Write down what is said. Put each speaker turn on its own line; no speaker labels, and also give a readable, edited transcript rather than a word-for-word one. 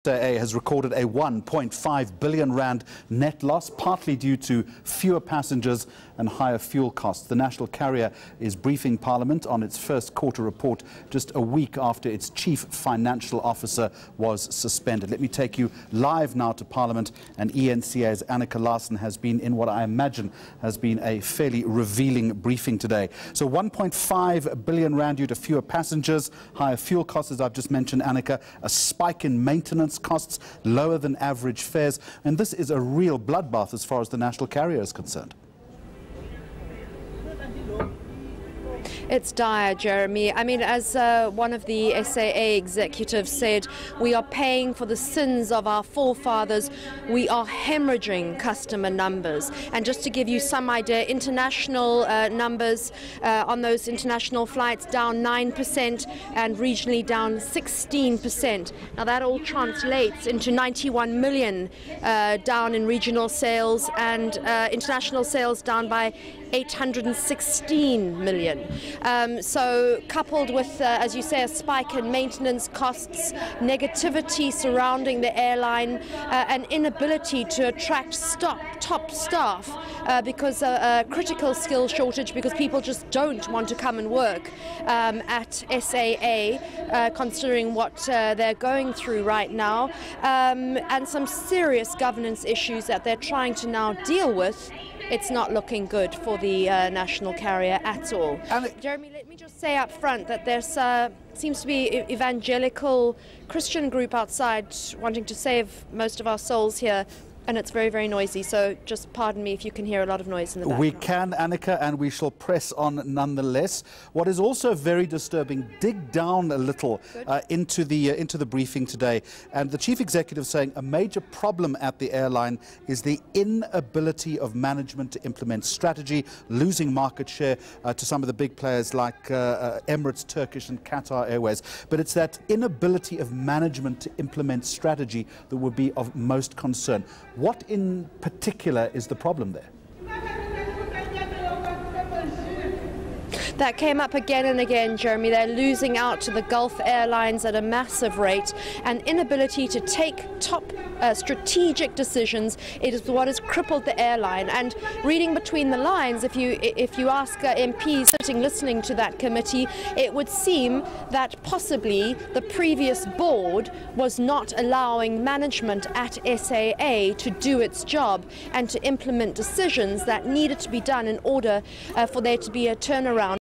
SAA has recorded a 1.5 billion rand net loss, partly due to fewer passengers and higher fuel costs. The national carrier is briefing Parliament on its first quarter report just a week after its chief financial officer was suspended. Let me take you live now to Parliament, and eNCA's Annika Larsen has been in what I imagine has been a fairly revealing briefing today. So 1.5 billion rand due to fewer passengers, higher fuel costs, as I've just mentioned, Annika, a spike in maintenance costs, lower than average fares, and this is a real bloodbath as far as the national carrier is concerned.
It's dire, Jeremy. I mean, as one of the SAA executives said, we are paying for the sins of our forefathers. We are hemorrhaging customer numbers. And just to give you some idea, international numbers on those international flights down 9% and regionally down 16%. Now that all translates into 91 million down in regional sales, and international sales down by 816 million. So coupled with, as you say, a spike in maintenance costs, negativity surrounding the airline, an inability to attract top staff because a critical skill shortage, because people just don't want to come and work at SAA, considering what they're going through right now, and some serious governance issues that they're trying to now deal with. It's not looking good for the national carrier at all. Jeremy, let me just say up front that there's seems to be an evangelical Christian group outside wanting to save most of our souls here. And it's very, very noisy, so just pardon me if you can hear a lot of noise in the background.
We can, Annika, and we shall press on nonetheless. What is also very disturbing, dig down a little into the briefing today, and the chief executive saying a major problem at the airline is the inability of management to implement strategy, losing market share to some of the big players like Emirates, Turkish and Qatar Airways. But it's that inability of management to implement strategy that would be of most concern. What in particular is the problem there?
That came up again and again, Jeremy. They're losing out to the Gulf Airlines at a massive rate, and inability to take top strategic decisions. It is what has crippled the airline. And reading between the lines, if you ask MPs sitting listening to that committee, it would seem that possibly the previous board was not allowing management at SAA to do its job and to implement decisions that needed to be done in order for there to be a turnaround.